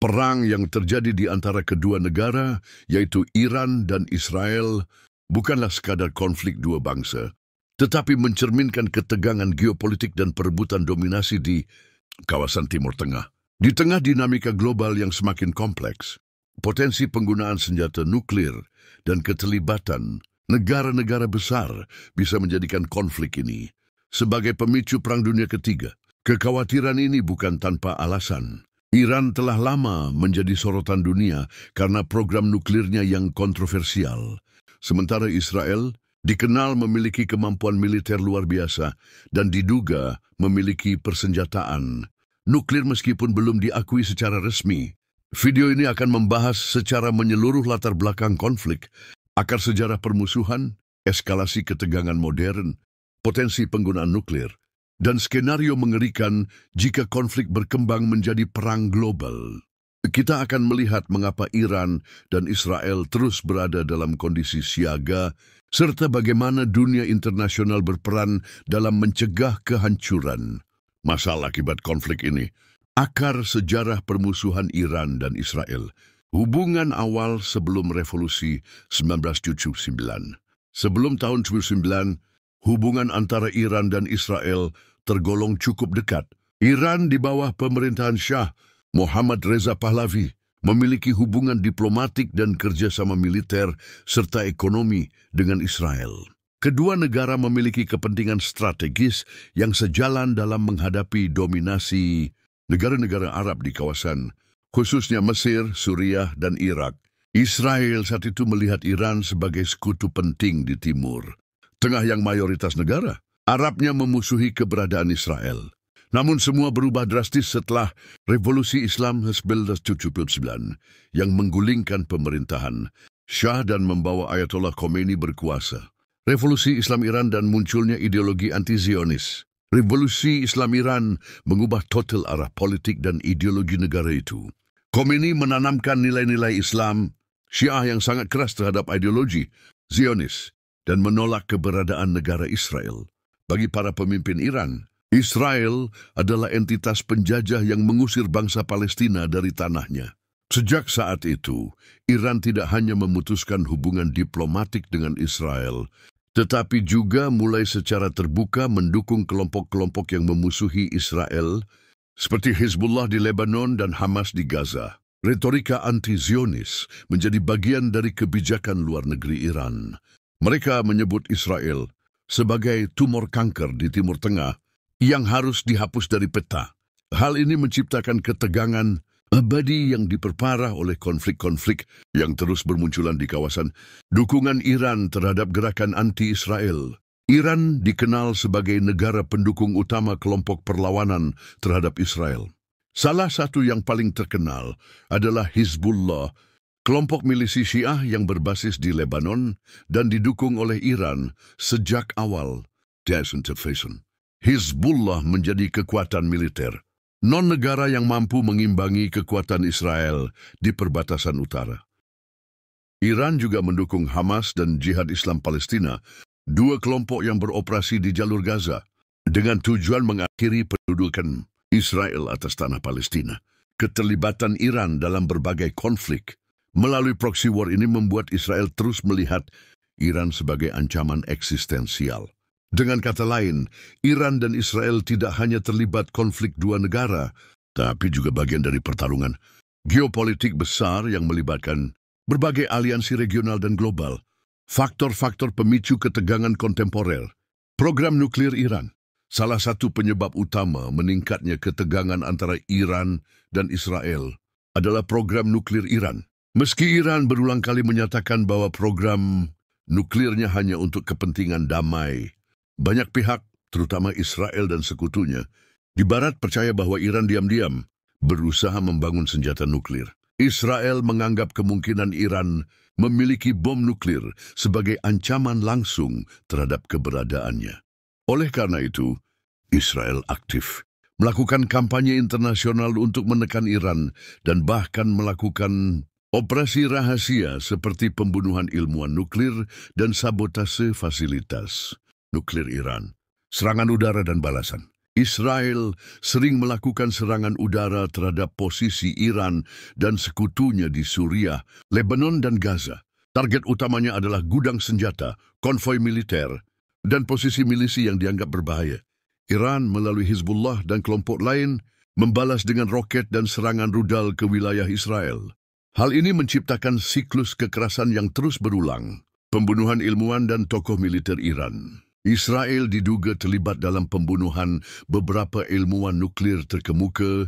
Perang yang terjadi di antara kedua negara, yaitu Iran dan Israel, bukanlah sekadar konflik dua bangsa, tetapi mencerminkan ketegangan geopolitik dan perebutan dominasi di kawasan Timur Tengah. Di tengah dinamika global yang semakin kompleks, potensi penggunaan senjata nuklir dan keterlibatan negara-negara besar bisa menjadikan konflik ini sebagai pemicu Perang Dunia Ketiga. Kekhawatiran ini bukan tanpa alasan. Iran telah lama menjadi sorotan dunia karena program nuklirnya yang kontroversial. Sementara Israel dikenal memiliki kemampuan militer luar biasa dan diduga memiliki persenjataan nuklir meskipun belum diakui secara resmi. Video ini akan membahas secara menyeluruh latar belakang konflik, akar sejarah permusuhan, eskalasi ketegangan modern, potensi penggunaan nuklir, dan skenario mengerikan jika konflik berkembang menjadi perang global. Kita akan melihat mengapa Iran dan Israel terus berada dalam kondisi siaga, serta bagaimana dunia internasional berperan dalam mencegah kehancuran. Masalah akibat konflik ini, akar sejarah permusuhan Iran dan Israel, hubungan awal sebelum revolusi 1979. Sebelum tahun 1979, hubungan antara Iran dan Israel tergolong cukup dekat. Iran di bawah pemerintahan Shah Muhammad Reza Pahlavi memiliki hubungan diplomatik dan kerjasama militer serta ekonomi dengan Israel. Kedua negara memiliki kepentingan strategis yang sejalan dalam menghadapi dominasi negara-negara Arab di kawasan, khususnya Mesir, Suriah, dan Irak. Israel saat itu melihat Iran sebagai sekutu penting di timur tengah yang mayoritas negara Arabnya memusuhi keberadaan Israel. Namun semua berubah drastis setelah Revolusi Islam 1979 yang menggulingkan pemerintahan Shah dan membawa Ayatollah Khomeini berkuasa. Revolusi Islam Iran dan munculnya ideologi anti-Zionis. Revolusi Islam Iran mengubah total arah politik dan ideologi negara itu. Khomeini menanamkan nilai-nilai Islam, Syiah yang sangat keras terhadap ideologi Zionis, dan menolak keberadaan negara Israel. Bagi para pemimpin Iran, Israel adalah entitas penjajah yang mengusir bangsa Palestina dari tanahnya. Sejak saat itu, Iran tidak hanya memutuskan hubungan diplomatik dengan Israel, tetapi juga mulai secara terbuka mendukung kelompok-kelompok yang memusuhi Israel, seperti Hizbullah di Lebanon dan Hamas di Gaza. Retorika anti-Zionis menjadi bagian dari kebijakan luar negeri Iran. Mereka menyebut Israel sebagai tumor kanker di Timur Tengah yang harus dihapus dari peta. Hal ini menciptakan ketegangan abadi yang diperparah oleh konflik-konflik yang terus bermunculan di kawasan. Dukungan Iran terhadap gerakan anti-Israel. Iran dikenal sebagai negara pendukung utama kelompok perlawanan terhadap Israel. Salah satu yang paling terkenal adalah Hizbullah, kelompok milisi Syiah yang berbasis di Lebanon dan didukung oleh Iran sejak awal disintervention. Hizbullah menjadi kekuatan militer non-negara yang mampu mengimbangi kekuatan Israel di perbatasan utara. Iran juga mendukung Hamas dan Jihad Islam Palestina, dua kelompok yang beroperasi di jalur Gaza, dengan tujuan mengakhiri pendudukan Israel atas tanah Palestina. Keterlibatan Iran dalam berbagai konflik melalui proxy war ini membuat Israel terus melihat Iran sebagai ancaman eksistensial. Dengan kata lain, Iran dan Israel tidak hanya terlibat konflik dua negara, tapi juga bagian dari pertarungan geopolitik besar yang melibatkan berbagai aliansi regional dan global. Faktor-faktor pemicu ketegangan kontemporer. Program nuklir Iran. Salah satu penyebab utama meningkatnya ketegangan antara Iran dan Israel adalah program nuklir Iran. Meski Iran berulang kali menyatakan bahwa program nuklirnya hanya untuk kepentingan damai, banyak pihak, terutama Israel dan sekutunya, di Barat percaya bahwa Iran diam-diam berusaha membangun senjata nuklir. Israel menganggap kemungkinan Iran memiliki bom nuklir sebagai ancaman langsung terhadap keberadaannya. Oleh karena itu, Israel aktif melakukan kampanye internasional untuk menekan Iran dan bahkan melakukan operasi rahasia seperti pembunuhan ilmuwan nuklir dan sabotase fasilitas nuklir Iran, serangan udara dan balasan. Israel sering melakukan serangan udara terhadap posisi Iran dan sekutunya di Suriah, Lebanon dan Gaza. Target utamanya adalah gudang senjata, konvoi militer, dan posisi milisi yang dianggap berbahaya. Iran melalui Hizbullah dan kelompok lain membalas dengan roket dan serangan rudal ke wilayah Israel. Hal ini menciptakan siklus kekerasan yang terus berulang. Pembunuhan ilmuwan dan tokoh militer Iran. Israel diduga terlibat dalam pembunuhan beberapa ilmuwan nuklir terkemuka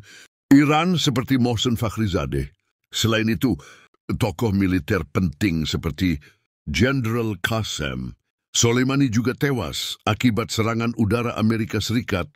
Iran seperti Mohsen Fakhrizadeh. Selain itu, tokoh militer penting seperti Jenderal Qasem Soleimani juga tewas akibat serangan udara Amerika Serikat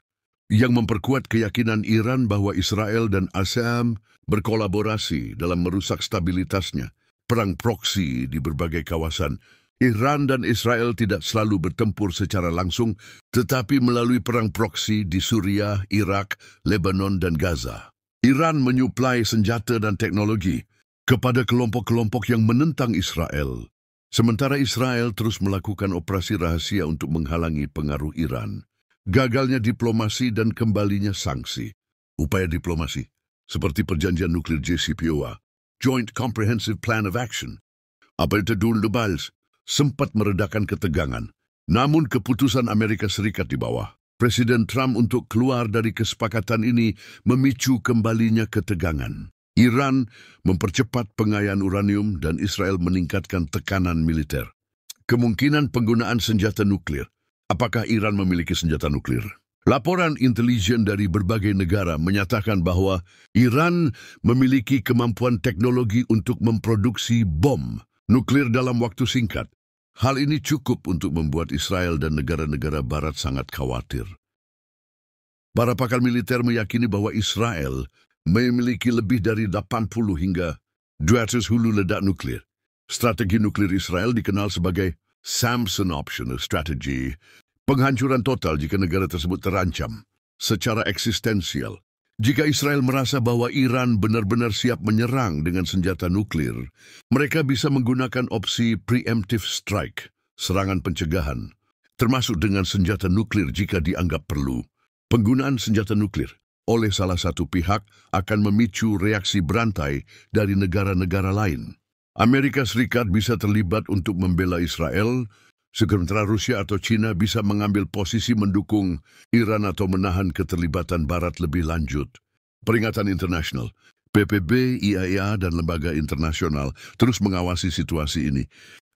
yang memperkuat keyakinan Iran bahwa Israel dan ASEAN berkolaborasi dalam merusak stabilitasnya. Perang proksi di berbagai kawasan. Iran dan Israel tidak selalu bertempur secara langsung, tetapi melalui perang proksi di Suriah, Irak, Lebanon, dan Gaza. Iran menyuplai senjata dan teknologi kepada kelompok-kelompok yang menentang Israel, sementara Israel terus melakukan operasi rahasia untuk menghalangi pengaruh Iran. Gagalnya diplomasi dan kembalinya sanksi. Upaya diplomasi, seperti perjanjian nuklir JCPOA, Joint Comprehensive Plan of Action, sempat meredakan ketegangan. Namun keputusan Amerika Serikat di bawah Presiden Trump untuk keluar dari kesepakatan ini memicu kembalinya ketegangan. Iran mempercepat pengayaan uranium dan Israel meningkatkan tekanan militer. Kemungkinan penggunaan senjata nuklir. Apakah Iran memiliki senjata nuklir? Laporan intelijen dari berbagai negara menyatakan bahwa Iran memiliki kemampuan teknologi untuk memproduksi bom nuklir dalam waktu singkat. Hal ini cukup untuk membuat Israel dan negara-negara barat sangat khawatir. Para pakar militer meyakini bahwa Israel memiliki lebih dari 80 hingga 200 hulu ledak nuklir. Strategi nuklir Israel dikenal sebagai Samson Option Strategy, penghancuran total jika negara tersebut terancam secara eksistensial. Jika Israel merasa bahwa Iran benar-benar siap menyerang dengan senjata nuklir, mereka bisa menggunakan opsi preemptive strike, serangan pencegahan, termasuk dengan senjata nuklir jika dianggap perlu. Penggunaan senjata nuklir oleh salah satu pihak akan memicu reaksi berantai dari negara-negara lain. Amerika Serikat bisa terlibat untuk membela Israel, sementara Rusia atau China bisa mengambil posisi mendukung Iran atau menahan keterlibatan Barat lebih lanjut. Peringatan internasional, PBB, IAEA, dan lembaga internasional terus mengawasi situasi ini.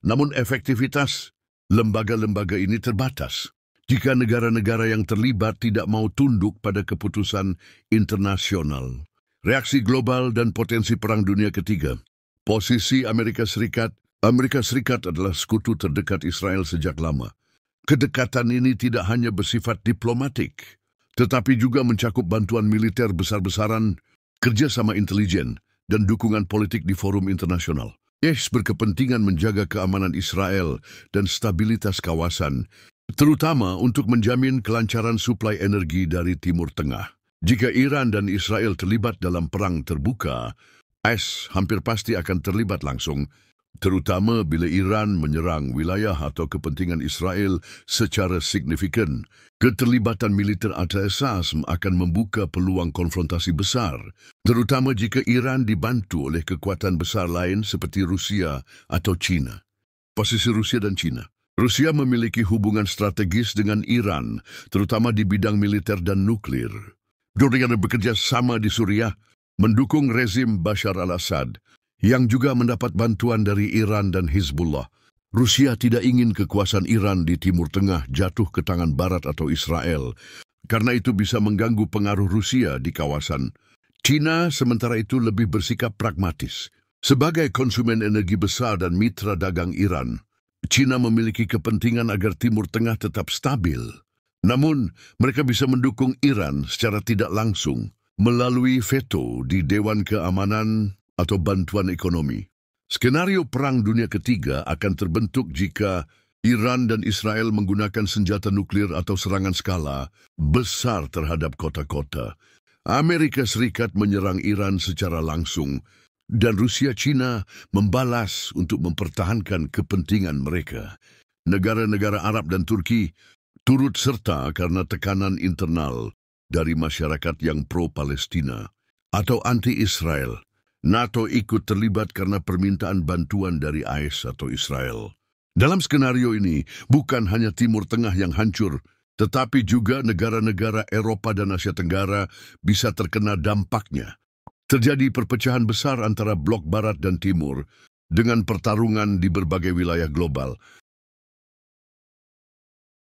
Namun efektivitas lembaga-lembaga ini terbatas jika negara-negara yang terlibat tidak mau tunduk pada keputusan internasional. Reaksi global dan potensi Perang Dunia Ketiga. Posisi Amerika Serikat adalah sekutu terdekat Israel sejak lama. Kedekatan ini tidak hanya bersifat diplomatik, tetapi juga mencakup bantuan militer besar-besaran, kerjasama intelijen, dan dukungan politik di forum internasional. IS berkepentingan menjaga keamanan Israel dan stabilitas kawasan, terutama untuk menjamin kelancaran suplai energi dari Timur Tengah. Jika Iran dan Israel terlibat dalam perang terbuka, IS hampir pasti akan terlibat langsung, terutama bila Iran menyerang wilayah atau kepentingan Israel secara signifikan. Keterlibatan militer ASAS akan membuka peluang konfrontasi besar, terutama jika Iran dibantu oleh kekuatan besar lain seperti Rusia atau China. Posisi Rusia dan China. Rusia memiliki hubungan strategis dengan Iran, terutama di bidang militer dan nuklir. Mereka bekerja sama di Suriah, mendukung rezim Bashar al-Assad, yang juga mendapat bantuan dari Iran dan Hizbullah. Rusia tidak ingin kekuasaan Iran di Timur Tengah jatuh ke tangan Barat atau Israel, karena itu bisa mengganggu pengaruh Rusia di kawasan. China sementara itu lebih bersikap pragmatis. Sebagai konsumen energi besar dan mitra dagang Iran, China memiliki kepentingan agar Timur Tengah tetap stabil. Namun, mereka bisa mendukung Iran secara tidak langsung melalui veto di Dewan Keamanan atau bantuan ekonomi. Skenario Perang Dunia Ketiga akan terbentuk jika Iran dan Israel menggunakan senjata nuklir atau serangan skala besar terhadap kota-kota. Amerika Serikat menyerang Iran secara langsung, dan Rusia-China membalas untuk mempertahankan kepentingan mereka. Negara-negara Arab dan Turki turut serta karena tekanan internal dari masyarakat yang pro-Palestina atau anti-Israel. NATO ikut terlibat karena permintaan bantuan dari AS atau Israel. Dalam skenario ini, bukan hanya Timur Tengah yang hancur, tetapi juga negara-negara Eropa dan Asia Tenggara bisa terkena dampaknya. Terjadi perpecahan besar antara blok Barat dan Timur dengan pertarungan di berbagai wilayah global.